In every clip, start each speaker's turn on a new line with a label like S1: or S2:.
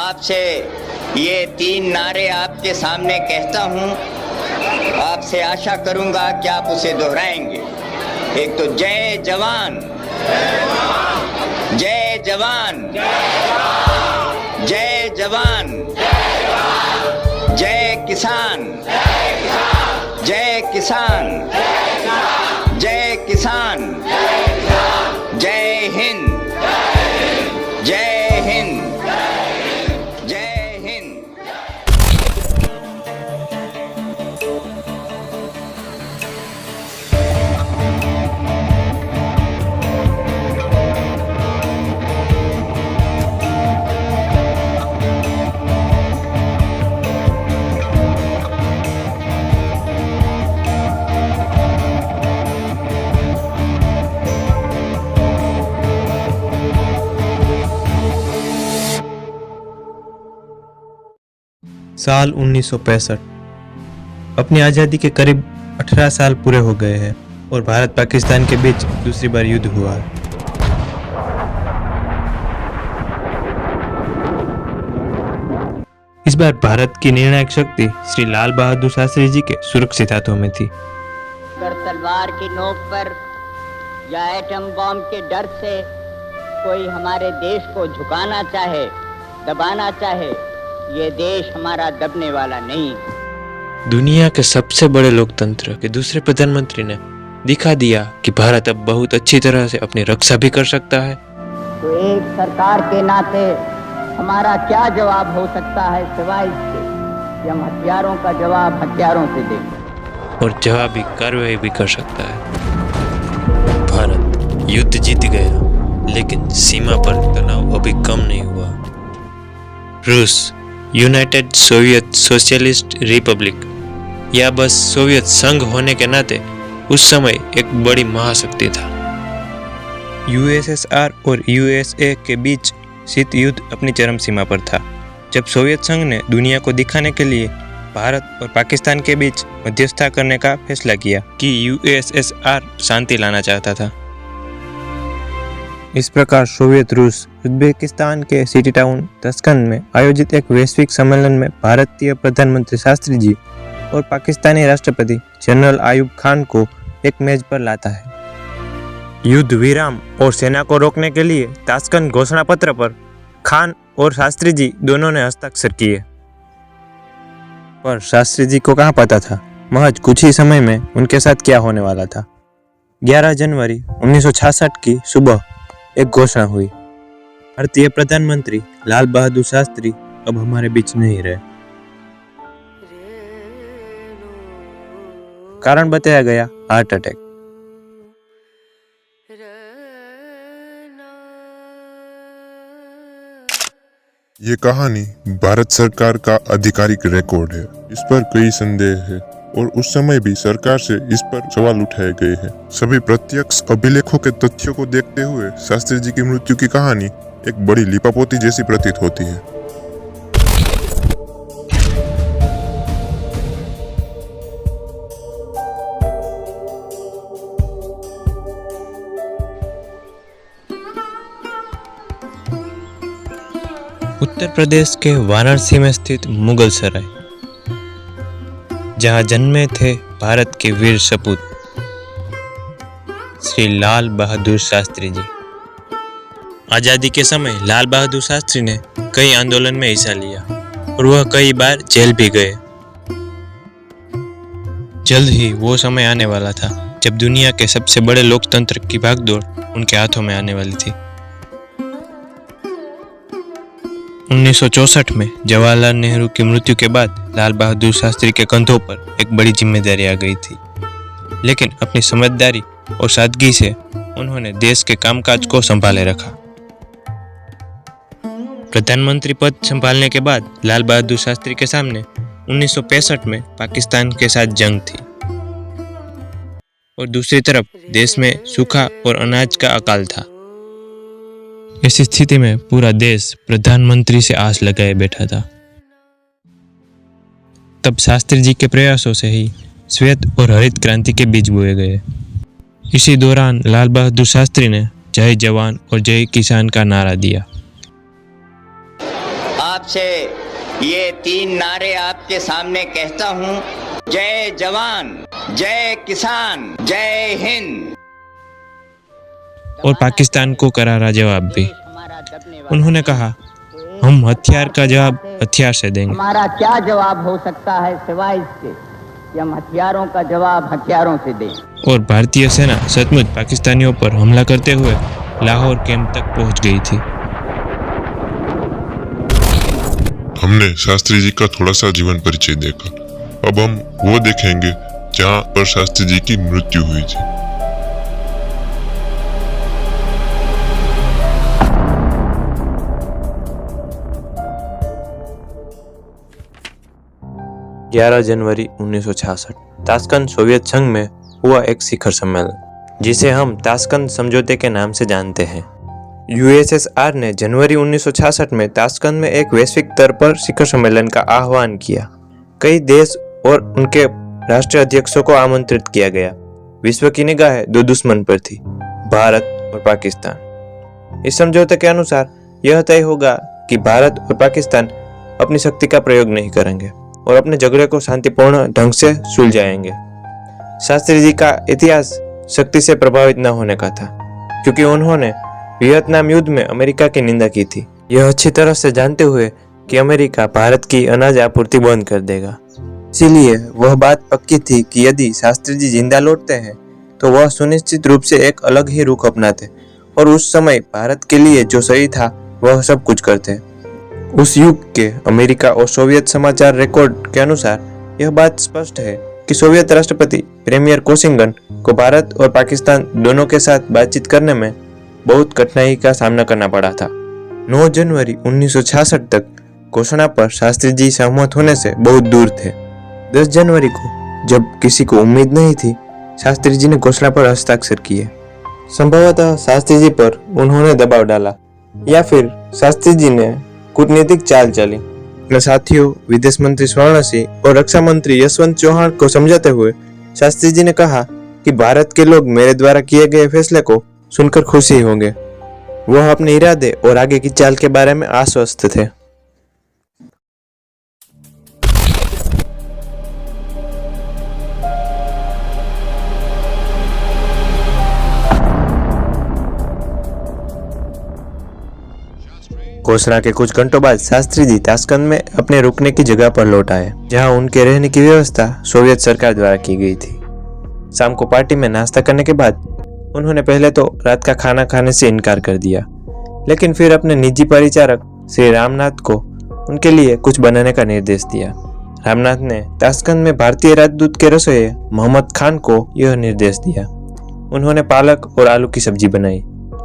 S1: आपसे ये 3 नारे आपके सामने कहता हूँ, आपसे आशा करूँगा कि आप उसे दोहराएंगे। एक तो जय जवान, जय जवान, जय जवान, जय किसान, जय किसान, जय किसान, जय हिंद, जय हिंद, जय हिंद।
S2: साल 1965। अपनी आज़ादी के करीब 18 साल पूरे हो गए हैं और भारत पाकिस्तान के बीच दूसरी बार युद्ध हुआ है। इस बार भारत की निर्णायक शक्ति श्री लाल बहादुर शास्त्री जी के सुरक्षित हाथों में थी।
S3: अगर तलवार की नोक पर या एटम बम के डर से कोई हमारे देश को झुकाना चाहे, दबाना चाहे, ये देश हमारा दबने वाला नहीं।
S2: दुनिया के सबसे बड़े लोकतंत्र के दूसरे प्रधानमंत्री ने दिखा दिया कि भारत अब बहुत अच्छी तरह से अपनी रक्षा भी कर सकता है।
S3: तो एक सरकार के नाते हमारा क्या जवाब हो सकता है सिवाय इसके कि हम हथियारों का जवाब हथियारों से दें
S2: और जवाबी कार्रवाई भी कर सकता है। भारत युद्ध जीत गया, लेकिन सीमा पर तनाव अभी कम नहीं हुआ। रूस, यूनाइटेड सोवियत सोशलिस्ट रिपब्लिक या बस सोवियत संघ होने के नाते उस समय एक बड़ी महाशक्ति था। यूएसएसआर और यूएसए के बीच शीत युद्ध अपनी चरम सीमा पर था, जब सोवियत संघ ने दुनिया को दिखाने के लिए भारत और पाकिस्तान के बीच मध्यस्थता करने का फैसला किया कि यूएसएसआर शांति लाना चाहता था। इस प्रकार सोवियत रूस उज्बेकिस्तान के सिटी टाउन तस्कंद में आयोजित एक वैश्विक सम्मेलन में भारतीय प्रधानमंत्री शास्त्री जी और पाकिस्तानी राष्ट्रपति जनरल आयूब खान को एक मेज पर लाता है। युद्ध विराम और सेना को रोकने के लिए ताशकंद घोषणा पत्र पर खान और शास्त्री जी दोनों ने हस्ताक्षर किए। पर शास्त्री जी को कहाँ पता था महज कुछ ही समय में उनके साथ क्या होने वाला था। 11 जनवरी 1966 की सुबह एक घोषणा हुई, भारतीय प्रधानमंत्री लाल बहादुर शास्त्री अब हमारे बीच नहीं रहे। कारण बताया गया हार्ट अटैक।
S4: ये कहानी भारत सरकार का आधिकारिक रिकॉर्ड है। इस पर कई संदेह है और उस समय भी सरकार से इस पर सवाल उठाए गए हैं। सभी प्रत्यक्ष अभिलेखों के तथ्यों को देखते हुए शास्त्री जी की मृत्यु की कहानी एक बड़ी लिपापोती जैसी प्रतीत होती है।
S2: उत्तर प्रदेश के वाराणसी में स्थित मुगल सराय, जहां जन्मे थे भारत के वीर सपूत श्री लाल बहादुर शास्त्री जी। आजादी के समय लाल बहादुर शास्त्री ने कई आंदोलन में हिस्सा लिया और वह कई बार जेल भी गए। जल्द ही वो समय आने वाला था जब दुनिया के सबसे बड़े लोकतंत्र की भागदौड़ उनके हाथों में आने वाली थी। 1964 में जवाहरलाल नेहरू की मृत्यु के बाद लाल बहादुर शास्त्री के कंधों पर एक बड़ी जिम्मेदारी आ गई थी, लेकिन अपनी समझदारी और सादगी से उन्होंने देश के कामकाज को संभाले रखा। प्रधानमंत्री पद संभालने के बाद लाल बहादुर शास्त्री के सामने 1965 में पाकिस्तान के साथ जंग थी और दूसरी तरफ देश में सूखा और अनाज का अकाल था। ऐसी स्थिति में पूरा देश प्रधानमंत्री से आस लगाए बैठा था। तब शास्त्री जी के प्रयासों से ही श्वेत और हरित क्रांति के बीज बोए गए। इसी दौरान लाल बहादुर शास्त्री ने जय जवान और जय किसान का नारा दिया।
S1: आपसे ये 3 नारे आपके सामने कहता हूँ। जय जवान, जय किसान, जय हिंद।
S2: और पाकिस्तान को करारा जवाब भी। उन्होंने कहा, हम हथियार का जवाब हथियार से देंगे।
S3: हमारा क्या जवाब हो सकता है सिवाय इसके कि हम हथियारों का जवाब हथियारों से दें।
S2: और भारतीय सेना सचमुच पाकिस्तानियों पर हमला करते हुए लाहौर कैंप तक पहुंच गई थी।
S4: हमने शास्त्री जी का थोड़ा सा जीवन परिचय देखा। अब हम वो देखेंगे जहाँ पर शास्त्री जी की मृत्यु हुई थी।
S2: जनवरी 1966 ताशकंद सोवियत संघ में हुआ एक शिखर सम्मेलन, जिसे हम ताशकंद समझौते के नाम से जानते हैं। यूएसएसआर ने जनवरी 1966 में ताशकंद में एक वैश्विक स्तर पर शिखर सम्मेलन का आह्वान किया। कई देश और उनके राष्ट्रीय अध्यक्षों को आमंत्रित किया गया। विश्व की निगाहें 2 दुश्मन पर थी, भारत और पाकिस्तान। इस समझौते के अनुसार यह तय होगा कि भारत और पाकिस्तान अपनी शक्ति का प्रयोग नहीं करेंगे और अपने झगड़े को शांतिपूर्ण ढंग से सुलझाएंगे। शास्त्री जी का इतिहास शक्ति से प्रभावित न होने का था, क्योंकि उन्होंने वियतनाम युद्ध में अमेरिका की निंदा की थी। यह अच्छी तरह से जानते हुए कि अमेरिका भारत की अनाज आपूर्ति बंद कर देगा। इसीलिए वह बात पक्की थी कि यदि शास्त्री जी जिंदा लौटते हैं तो वह सुनिश्चित रूप से एक अलग ही रुख अपनाते और उस समय भारत के लिए जो सही था वह सब कुछ करते। उस युग के अमेरिका और सोवियत समाचार रिकॉर्ड के अनुसार यह बात स्पष्ट है कि सोवियत राष्ट्रपति प्रीमियर कोसिंगन को भारत और पाकिस्तान दोनों के साथ बातचीत करने में बहुत कठिनाई का सामना करना पड़ा था। 9 जनवरी 1966 तक घोषणा पर शास्त्री जी सहमत होने से बहुत दूर थे। 10 जनवरी को, जब किसी को उम्मीद नहीं थी, शास्त्री जी ने घोषणा पर हस्ताक्षर किए। संभवतः शास्त्री जी पर उन्होंने दबाव डाला या फिर शास्त्री जी ने कूटनीतिक चाल चली। अपने साथियों विदेश मंत्री स्वर्ण सिंह और रक्षा मंत्री यशवंत चौहान को समझाते हुए शास्त्री जी ने कहा कि भारत के लोग मेरे द्वारा किए गए फैसले को सुनकर खुशी होंगे। वह अपने इरादे और आगे की चाल के बारे में आश्वस्त थे। घोषणा के कुछ घंटों बाद शास्त्री जी ताशकंद में अपने रुकने की जगह पर लौट आए, जहां उनके रहने की व्यवस्था सोवियत सरकार द्वारा की गई थी। शाम को पार्टी में नाश्ता करने के बाद उन्होंने पहले तो रात का खाना खाने से इनकार कर दिया, लेकिन फिर अपने निजी परिचारक श्री रामनाथ को उनके लिए कुछ बनाने का निर्देश दिया। रामनाथ ने ताशकंद में भारतीय राजदूत के रसोइये मोहम्मद खान को यह निर्देश दिया। उन्होंने पालक और आलू की सब्जी बनाई।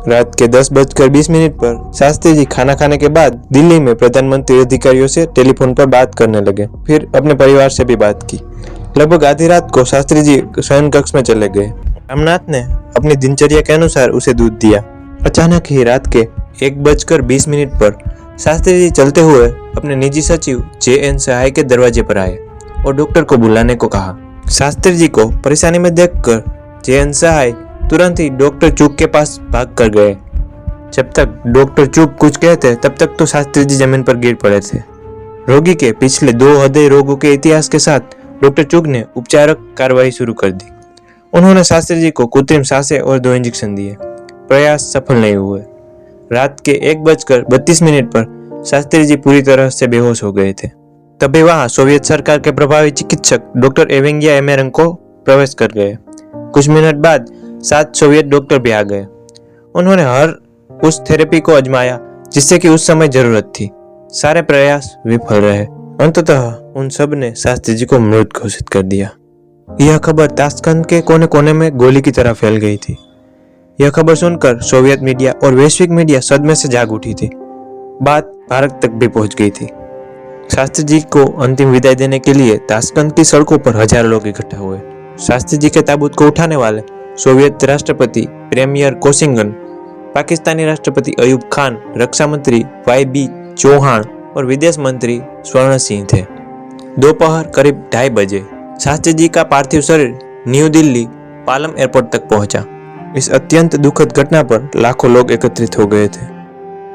S2: रात के 10:20 पर शास्त्री जी खाना खाने के बाद दिल्ली में प्रधानमंत्री अधिकारियों से टेलीफोन पर बात करने लगे। फिर अपने परिवार से भी बात की। लगभग आधी रात को शास्त्री जी शयन कक्ष में चले गए। रामनाथ ने अपनी दिनचर्या के अनुसार उसे दूध दिया। अचानक ही रात के 1:20 पर शास्त्री जी चलते हुए अपने निजी सचिव JN सहाय के दरवाजे पर आए और डॉक्टर को बुलाने को कहा। शास्त्री जी को परेशानी में देखकर JN सहाय तुरंत ही डॉक्टर चुग के पास भाग कर गए। जब तक डॉक्टर चुग कुछ कहते तब तक तो शास्त्री जी जमीन पर गिर पड़े थे। रोगी के पिछले 2 हृदय रोगों के इतिहास के साथ डॉक्टर चुग ने उपचारक कार्रवाई शुरू कर दी। उन्होंने शास्त्री जी को कृत्रिम सांसें और 2 इंजेक्शन दिए। प्रयास सफल नहीं हुए। रात के 1:32 पर शास्त्री जी पूरी तरह से बेहोश हो गए थे। तभी वहां सोवियत सरकार के प्रभावी चिकित्सक डॉक्टर एवेंगिया एमेरंग को प्रवेश कर गए। कुछ मिनट बाद 7 सोवियत डॉक्टर भी आ गए। उन्होंने हर उस थेरेपी को आजमाया जिससे कि उस समय जरूरत थी। सारे प्रयास विफल रहे। अंततः उन सब ने शास्त्री जी को मृत घोषित कर दिया। यह खबर ताशकंद के कोने कोने में गोली की तरह फैल गई थी। यह खबर सुनकर सोवियत मीडिया और वैश्विक मीडिया सदमे से जाग उठी थी। बात भारत तक भी पहुंच गई थी। शास्त्री जी को अंतिम विदाई देने के लिए ताशकंद की सड़कों पर हजारों लोग इकट्ठा हुए। शास्त्री जी के ताबूत को उठाने वाले सोवियत राष्ट्रपति प्रीमियर कोसिंगन, पाकिस्तानी राष्ट्रपति अयूब खान, रक्षा मंत्री YB चौहान और विदेश मंत्री स्वर्ण सिंह थे। दोपहर करीब 2:30 बजे शास्त्री जी का पार्थिव शरीर न्यू दिल्ली पालम एयरपोर्ट तक पहुंचा। इस अत्यंत दुखद घटना पर लाखों लोग एकत्रित हो गए थे।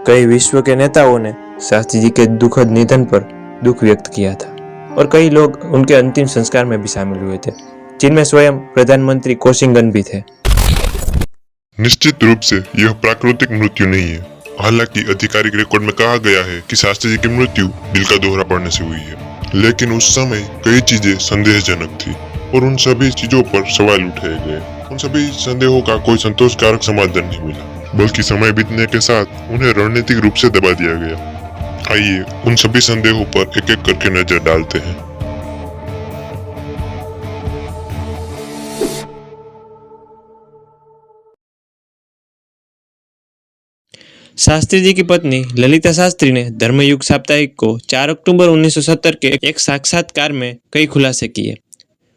S2: कई विश्व के नेताओं ने शास्त्री जी के दुखद निधन पर दुख व्यक्त किया था और कई लोग उनके अंतिम संस्कार में भी शामिल हुए थे, जिनमें स्वयं प्रधानमंत्री कोशिंगन भी थे।
S4: निश्चित रूप से यह प्राकृतिक मृत्यु नहीं है। हालांकि आधिकारिक रिकॉर्ड में कहा गया है कि शास्त्री जी की मृत्यु दिल का दौरा पड़ने से हुई है, लेकिन उस समय कई चीजें संदेहजनक थी और उन सभी चीजों पर सवाल उठाए गए। उन सभी संदेहों का कोई संतोषकारक समाधान नहीं मिला, बल्कि समय बीतने के साथ उन्हें रणनीतिक रूप से दबा दिया गया। आइए उन सभी संदेहों पर एक एक करके नजर डालते हैं।
S2: शास्त्री जी की पत्नी ललिता शास्त्री ने धर्मयुग साप्ताहिक को 4 अक्टूबर 1970 के एक साक्षात्कार में कई खुलासे किए।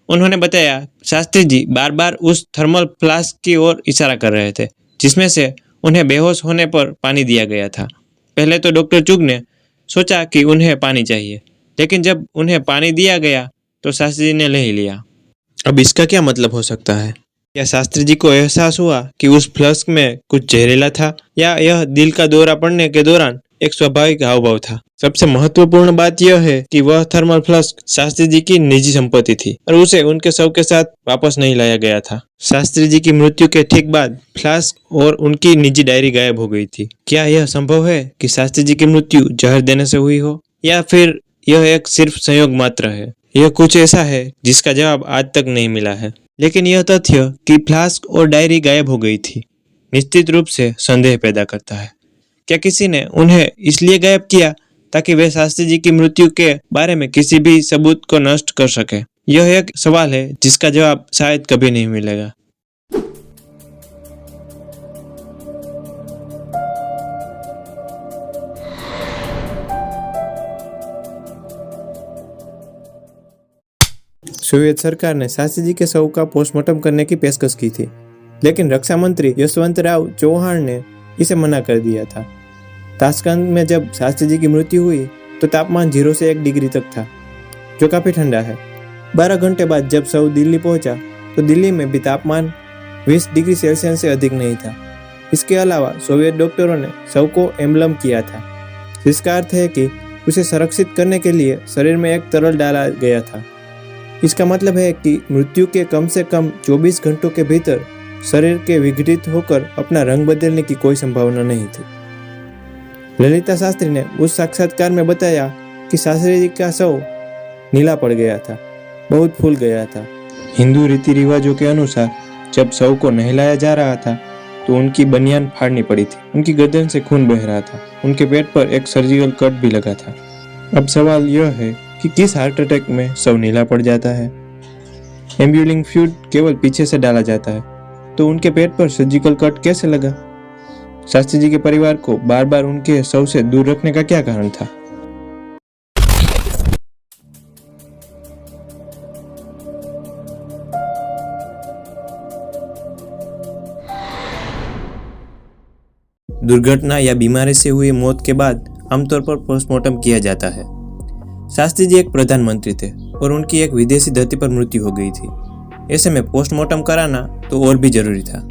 S2: उन्होंने बताया, शास्त्री जी बार बार उस थर्मल फ्लास्क की ओर इशारा कर रहे थे जिसमें से उन्हें बेहोश होने पर पानी दिया गया था। पहले तो डॉक्टर चुग ने सोचा कि उन्हें पानी चाहिए, लेकिन जब उन्हें पानी दिया गया तो शास्त्री जी ने ले ही लिया। अब इसका क्या मतलब हो सकता है? क्या शास्त्री जी को एहसास हुआ कि उस फ्लास्क में कुछ जहरीला था, या यह दिल का दौरा पड़ने के दौरान एक स्वाभाविक हावभाव था? सबसे महत्वपूर्ण बात यह है कि वह थर्मल फ्लास्क शास्त्री जी की निजी संपत्ति थी और उसे उनके शव के साथ वापस नहीं लाया गया था। शास्त्री जी की मृत्यु के ठीक बाद फ्लास्क और उनकी निजी डायरी गायब हो गई थी। क्या यह संभव है कि शास्त्री जी की मृत्यु जहर देने से हुई हो, या फिर यह एक सिर्फ संयोग मात्र है? यह कुछ ऐसा है जिसका जवाब आज तक नहीं मिला है, लेकिन यह तथ्य कि फ्लास्क और डायरी गायब हो गई थी निश्चित रूप से संदेह पैदा करता है। क्या किसी ने उन्हें इसलिए गायब किया ताकि वे शास्त्री जी की मृत्यु के बारे में किसी भी सबूत को नष्ट कर सके? यह एक सवाल है जिसका जवाब शायद कभी नहीं मिलेगा। सोवियत सरकार ने शास्त्री जी के शव का पोस्टमार्टम करने की पेशकश की थी, लेकिन रक्षा मंत्री यशवंतराव चौहान ने इसे मना कर दिया था। ताशकंद में जब शास्त्री जी की मृत्यु हुई तो तापमान 0 से 1 डिग्री तक था, जो काफी ठंडा है। 12 घंटे बाद जब शव दिल्ली पहुंचा तो दिल्ली में भी तापमान 20 डिग्री सेल्सियस से अधिक नहीं था। इसके अलावा सोवियत डॉक्टरों ने शव को एम्बलम किया था, जिसका अर्थ है कि उसे संरक्षित करने के लिए शरीर में एक तरल डाला गया था। इसका मतलब है कि मृत्यु के कम से कम 24 घंटों के भीतर शरीर के विघटित होकर अपना रंग बदलने की कोई संभावना नहीं थी। ललिता शास्त्री ने उस साक्षात्कार में बताया कि शास्त्री जी का शव नीला पड़ गया था, बहुत फूल गया था। हिंदू रीति रिवाजों के अनुसार जब शव को नहलाया जा रहा था तो उनकी बनियान फाड़नी पड़ी थी, उनकी गर्दन से खून बह रहा था, उनके पेट पर एक सर्जिकल कट भी लगा था। अब सवाल यह है कि किस हार्ट अटैक में शव नीला पड़ जाता है? एम्ब्यूलिंग फ्लूइड केवल पीछे से डाला जाता है, तो उनके पेट पर सर्जिकल कट कैसे लगा? शास्त्री जी के परिवार को बार बार उनके शव से दूर रखने का क्या कारण था? दुर्घटना या बीमारी से हुई मौत के बाद आमतौर पर पोस्टमार्टम किया जाता है। शास्त्री जी एक प्रधानमंत्री थे और उनकी एक विदेशी धरती पर मृत्यु हो गई थी। ऐसे में पोस्टमार्टम कराना तो और भी जरूरी था।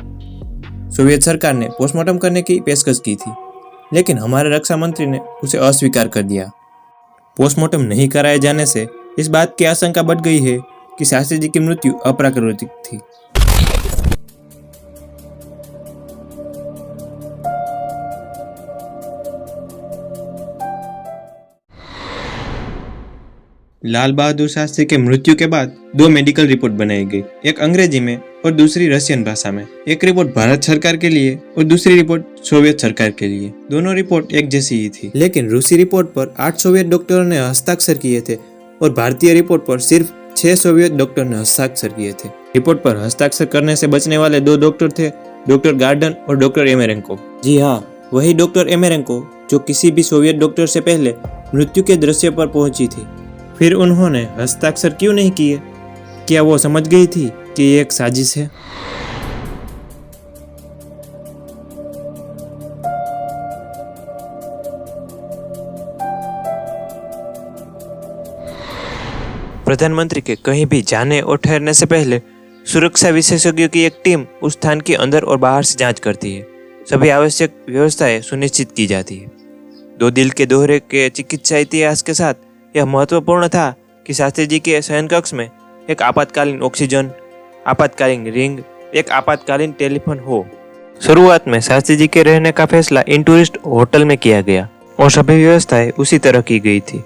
S2: सोवियत सरकार ने पोस्टमार्टम करने की पेशकश की थी, लेकिन हमारे रक्षा मंत्री ने उसे अस्वीकार कर दिया। पोस्टमार्टम नहीं कराए जाने से इस बात की आशंका बढ़ गई है कि शास्त्री जी की मृत्यु अप्राकृतिक थी। लाल बहादुर शास्त्री के मृत्यु के बाद 2 मेडिकल रिपोर्ट बनाई गई, एक अंग्रेजी में और दूसरी रशियन भाषा में। एक रिपोर्ट भारत सरकार के लिए और दूसरी रिपोर्ट सोवियत सरकार के लिए। दोनों रिपोर्ट एक जैसी ही थी, लेकिन रूसी रिपोर्ट पर 8 सोवियत डॉक्टरों ने हस्ताक्षर किए थे और भारतीय रिपोर्ट पर सिर्फ 6 सोवियत डॉक्टर ने हस्ताक्षर किए थे। रिपोर्ट पर हस्ताक्षर करने से बचने वाले 2 डॉक्टर थे, डॉक्टर गार्डन और डॉक्टर एमेरेंको। जी हाँ, वही डॉक्टर एमेरेंको जो किसी भी सोवियत डॉक्टर से पहले मृत्यु के दृश्य पर पहुंची थी। फिर उन्होंने हस्ताक्षर क्यों नहीं किए? क्या वो समझ गई थी कि ये एक साजिश है? प्रधानमंत्री के कहीं भी जाने और ठहरने से पहले सुरक्षा विशेषज्ञों की एक टीम उस स्थान के अंदर और बाहर से जांच करती है। सभी आवश्यक व्यवस्थाएं सुनिश्चित की जाती है। दो दिल के दोहरे के चिकित्सा इतिहास के साथ यह महत्वपूर्ण था कि शास्त्री जी के शयन कक्ष में एक आपातकालीन ऑक्सीजन, आपातकालीन रिंग, एक आपातकालीन टेलीफोन हो। शुरुआत में शास्त्री जी के रहने का फैसला इन टूरिस्ट होटल में किया गया और सभी व्यवस्थाएं उसी तरह की गई थी।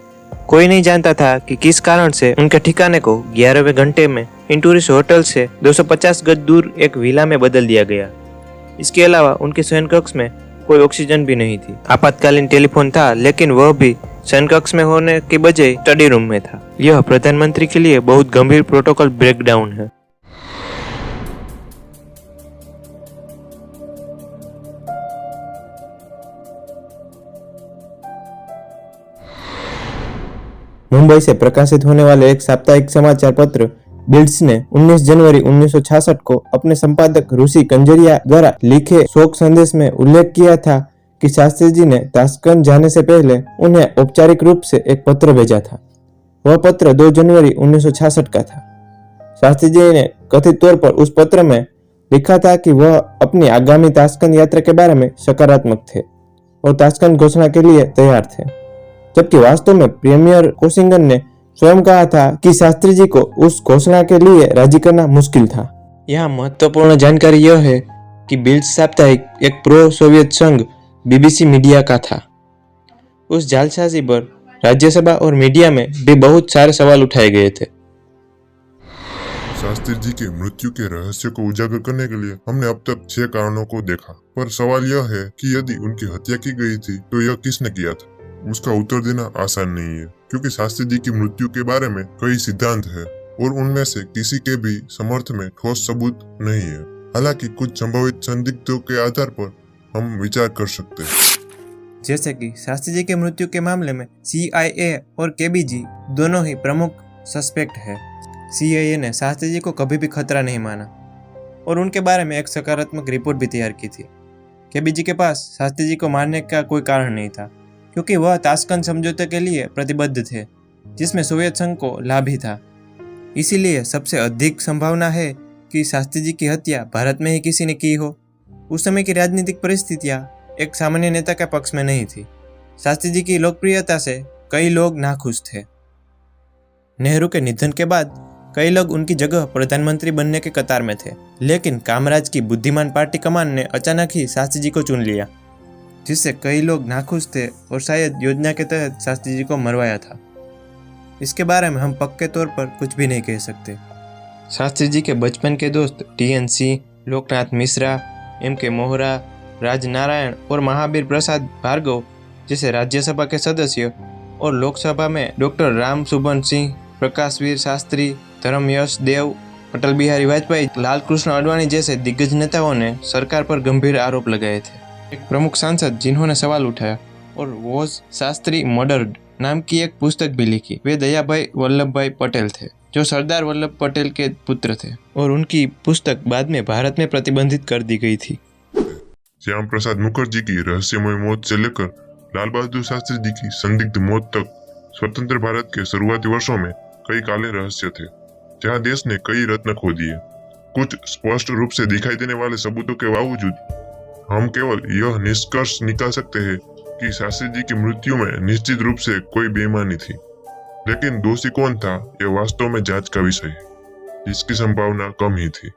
S2: कोई नहीं जानता था कि किस कारण से उनके ठिकाने को 11वें घंटे में इन टूरिस्ट होटल से 250 गज दूर एक विला में बदल दिया गया। इसके अलावा उनके शयन कक्ष में कोई ऑक्सीजन भी नहीं थी। आपातकालीन टेलीफोन था, लेकिन वह भी शयन कक्ष में होने की बजाय स्टडी रूम में था। यह प्रधानमंत्री के लिए बहुत गंभीर प्रोटोकॉल ब्रेकडाउन है। मुंबई से प्रकाशित होने वाले एक साप्ताहिक समाचार पत्र बिल्ड्स ने 19 जनवरी 1966 को अपने संपादक ऋषि कंजरिया द्वारा लिखे शोक संदेश में उल्लेख किया था कि शास्त्री जी ने ताशकंद जाने से पहले उन्हें औपचारिक रूप से एक पत्र भेजा था। वह पत्र 2 जनवरी 1966 का था। शास्त्री जी ने कथित तौर पर उस पत्र में लिखा था कि वह अपनी आगामी ताशकंद यात्रा के बारे में सकारात्मक थे और ताशकंद घोषणा के लिए तैयार थे, जबकि वास्तव में प्रीमियर कोशिंगन ने स्वयं कहा था कि शास्त्री जी को उस घोषणा के लिए राजी करना मुश्किल था। यहाँ महत्वपूर्ण जानकारी यह है कि बिल्ड्स साप्ताहिक एक प्रो सोवियत संघ बीबीसी मीडिया का था। उस जालसाजी पर राज्यसभा और मीडिया में भी बहुत सारे सवाल उठाए गए थे।
S4: शास्त्री जी के मृत्यु के रहस्य को उजागर करने के लिए हमने अब तक 6 कारणों को देखा, पर सवाल यह है कि यदि उनकी हत्या की गई थी तो यह किसने किया था। उसका उत्तर देना आसान नहीं है, क्योंकि शास्त्री जी की मृत्यु के बारे में कई सिद्धांत है और उनमें से किसी के भी समर्थ में ठोस सबूत नहीं है। हालांकि कुछ संभावित संदिग्धों के आधार पर हम विचार कर सकते हैं।
S2: जैसे कि शास्त्री जी के मृत्यु के मामले में CIA और KBG दोनों ही प्रमुख सस्पेक्ट है। CIA ने शास्त्री जी को कभी भी खतरा नहीं माना और उनके बारे में एक सकारात्मक रिपोर्ट भी तैयार की थी। KBG के पास शास्त्री जी को मारने का कोई कारण नहीं था, क्योंकि वह ताशकंद समझौते के लिए प्रतिबद्ध थे, जिसमें सोवियत संघ को लाभ ही था। इसीलिए सबसे अधिक संभावना है कि शास्त्री जी की हत्या भारत में ही किसी ने की हो। उस समय की राजनीतिक परिस्थितियां एक सामान्य नेता के पक्ष में नहीं थी। शास्त्री जी की लोकप्रियता से कई लोग नाखुश थे। नेहरू के निधन के बाद कई लोग उनकी जगह प्रधानमंत्री बनने के कतार में थे, लेकिन कामराज की बुद्धिमान पार्टी कमान ने अचानक ही शास्त्री जी को चुन लिया, जिससे कई लोग नाखुश थे और शायद योजना के तहत शास्त्री जी को मरवाया था। इसके बारे में हम पक्के तौर पर कुछ भी नहीं कह सकते। शास्त्री जी के बचपन के दोस्त TN सिंह, लोकनाथ मिश्रा, MK मोहरा, राजनारायण और महावीर प्रसाद भार्गव जैसे राज्यसभा के सदस्य और लोकसभा में डॉक्टर राम सुभन सिंह, प्रकाशवीर शास्त्री, धर्मयश देव, अटल बिहारी वाजपेयी, लाल कृष्ण आडवाणी जैसे दिग्गज नेताओं ने सरकार पर गंभीर आरोप लगाए थे। एक प्रमुख सांसद जिन्होंने सवाल उठाया और वॉज शास्त्री मर्डर्ड नाम की एक पुस्तक भी लिखी, वे दयाभाई वल्लभभाई पटेल थे, जो सरदार वल्लभ पटेल के पुत्र थे, और उनकी पुस्तक बाद में भारत में प्रतिबंधित कर दी गई थी।
S4: श्याम प्रसाद मुखर्जी की रहस्यमय मौत से लेकर लाल बहादुर शास्त्री जी की संदिग्ध मौत तक स्वतंत्र भारत के शुरुआती वर्षों में कई काले रहस्य थे, जहां देश ने कई रत्न खो दिए। कुछ स्पष्ट रूप से दिखाई देने वाले सबूतों के बावजूद हम केवल यह निष्कर्ष निकाल सकते हैं कि शास्त्री जी की मृत्यु में निश्चित रूप से कोई बेईमानी थी, लेकिन दोषी कौन था यह वास्तव में जांच का विषय है, जिसकी संभावना कम ही थी।